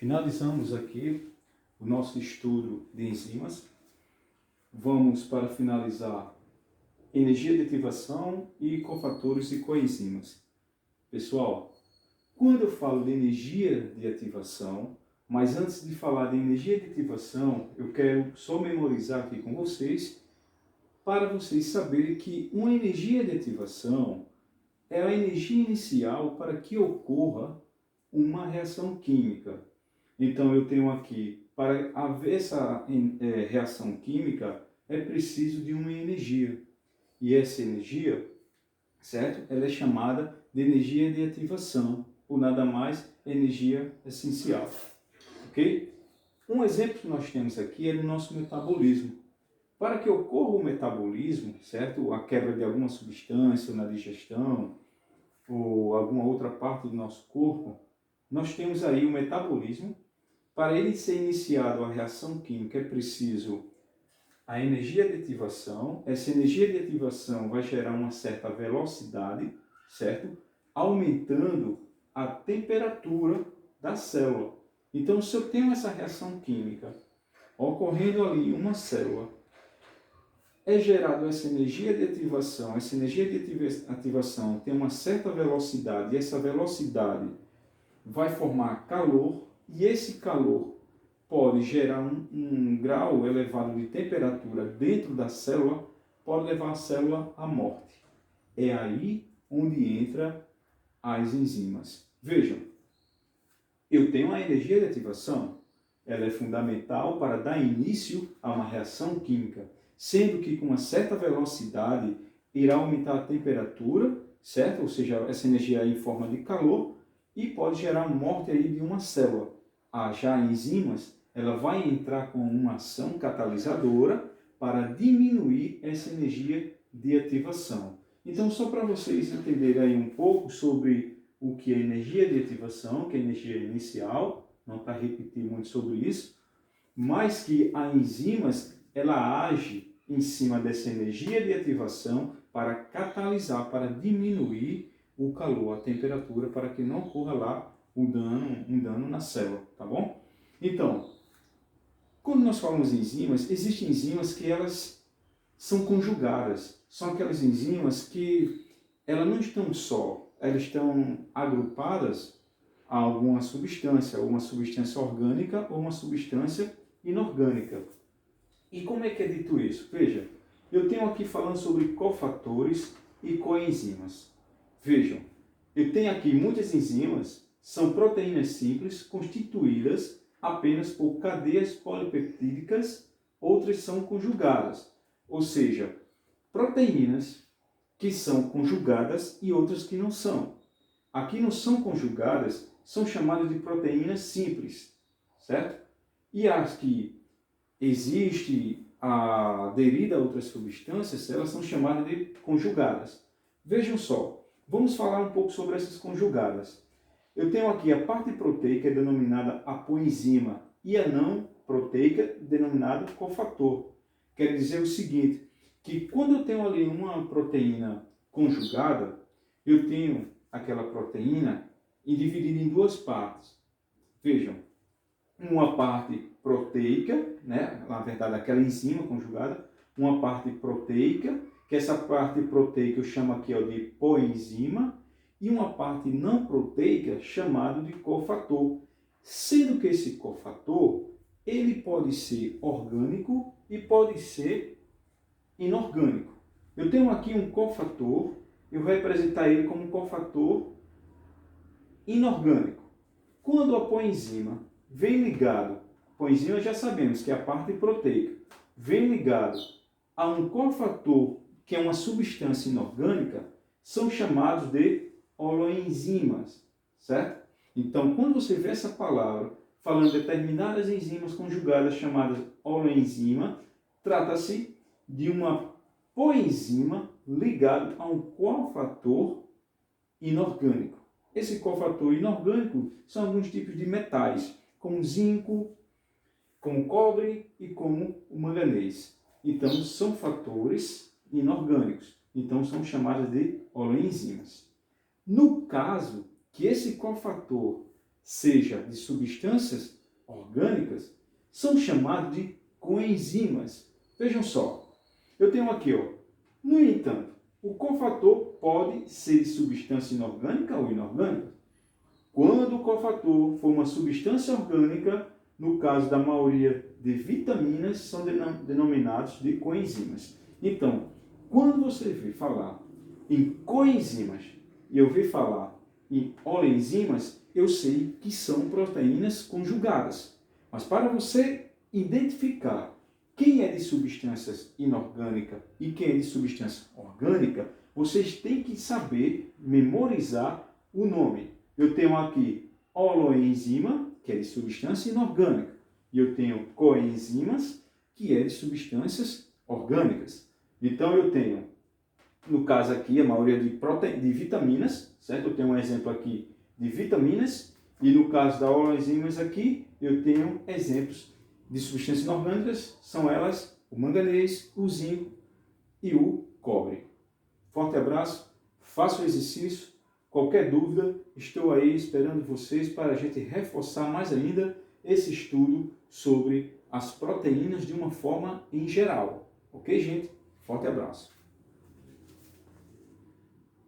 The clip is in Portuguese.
Finalizamos aqui o nosso estudo de enzimas. Vamos para finalizar energia de ativação e cofatores e coenzimas. Pessoal, quando eu falo de energia de ativação, mas antes de falar de energia de ativação, eu quero só memorizar aqui com vocês, para vocês saberem que uma energia de ativação é a energia inicial para que ocorra uma reação química. Então, eu tenho aqui, para haver essa reação química, é preciso de uma energia. E essa energia, certo? Ela é chamada de energia de ativação, ou nada mais, energia essencial. Ok? Um exemplo que nós temos aqui é no nosso metabolismo. Para que ocorra o metabolismo, certo? A quebra de alguma substância na digestão, ou alguma outra parte do nosso corpo, nós temos aí o metabolismo. Para ele ser iniciado a reação química é preciso a energia de ativação. Essa energia de ativação vai gerar uma certa velocidade, certo? Aumentando a temperatura da célula. Então, se eu tenho essa reação química ocorrendo ali em uma célula, é gerada essa energia de ativação. Essa energia de ativação tem uma certa velocidade e essa velocidade vai formar calor. E esse calor pode gerar um grau elevado de temperatura dentro da célula, pode levar a célula à morte. É aí onde entra as enzimas. Vejam, eu tenho a energia de ativação, ela é fundamental para dar início a uma reação química, sendo que com uma certa velocidade irá aumentar a temperatura, certo? Ou seja, essa energia é em forma de calor e pode gerar morte aí de uma célula. Já enzimas, ela vai entrar com uma ação catalisadora para diminuir essa energia de ativação. Então, só para vocês entenderem aí um pouco sobre o que é energia de ativação, que é energia inicial, não para repetir muito sobre isso, mas que a enzimas, ela age em cima dessa energia de ativação para catalisar, para diminuir o calor, a temperatura, para que não ocorra lá um dano na célula, tá bom? Então, quando nós falamos em enzimas, existem enzimas que elas são conjugadas. São aquelas enzimas que elas não estão só, elas estão agrupadas a alguma substância, ou uma substância orgânica ou uma substância inorgânica. E como é que é dito isso? Veja, eu tenho aqui falando sobre cofatores e coenzimas. Vejam, eu tenho aqui muitas enzimas, são proteínas simples constituídas apenas por cadeias polipeptídicas, outras são conjugadas, ou seja, proteínas que são conjugadas e outras que não são. Aqui não são conjugadas, são chamadas de proteínas simples, certo? E as que existe aderida a outras substâncias, elas são chamadas de conjugadas. Vejam só, vamos falar um pouco sobre essas conjugadas. Eu tenho aqui a parte proteica denominada apoenzima e a não proteica denominada cofator. Quer dizer o seguinte, que quando eu tenho ali uma proteína conjugada, eu tenho aquela proteína dividida em duas partes. Vejam, uma parte proteica, né? Na verdade aquela enzima conjugada, uma parte proteica, que essa parte proteica eu chamo aqui de poenzima, e uma parte não proteica chamada de cofator, sendo que esse cofator ele pode ser orgânico e pode ser inorgânico. Eu tenho aqui um cofator, eu vou representar ele como um cofator inorgânico. Quando a coenzima vem ligado, coenzima já sabemos que é a parte proteica, vem ligado a um cofator que é uma substância inorgânica, são chamados de holoenzimas, certo? Então, quando você vê essa palavra falando de determinadas enzimas conjugadas chamadas holoenzima, trata-se de uma coenzima ligado a um cofator inorgânico. Esse cofator inorgânico são alguns tipos de metais, como zinco, como cobre e como o manganês. Então, são fatores inorgânicos. Então, são chamadas de holoenzimas. No caso que esse cofator seja de substâncias orgânicas, são chamados de coenzimas. Vejam só, eu tenho aqui, no entanto, o cofator pode ser de substância inorgânica ou inorgânica. Quando o cofator for uma substância orgânica, no caso da maioria de vitaminas, são denominados de coenzimas. Então, quando você vir falar em coenzimas e eu vir falar em oleoenzimas, eu sei que são proteínas conjugadas. Mas para você identificar quem é de substâncias inorgânica e quem é de substância orgânica, vocês têm que saber memorizar o nome. Eu tenho aqui holoenzima, que é de substância inorgânica, e eu tenho coenzimas, que é de substâncias orgânicas. Então eu tenho, no caso aqui, a maioria de vitaminas, certo? Eu tenho um exemplo aqui de vitaminas, e no caso da holoenzimas aqui, eu tenho exemplos de substâncias inorgânicas, são elas o manganês, o zinco e o cobre. Forte abraço, faça o exercício, qualquer dúvida, estou aí esperando vocês para a gente reforçar mais ainda esse estudo sobre as proteínas de uma forma em geral. Ok, gente? Forte abraço.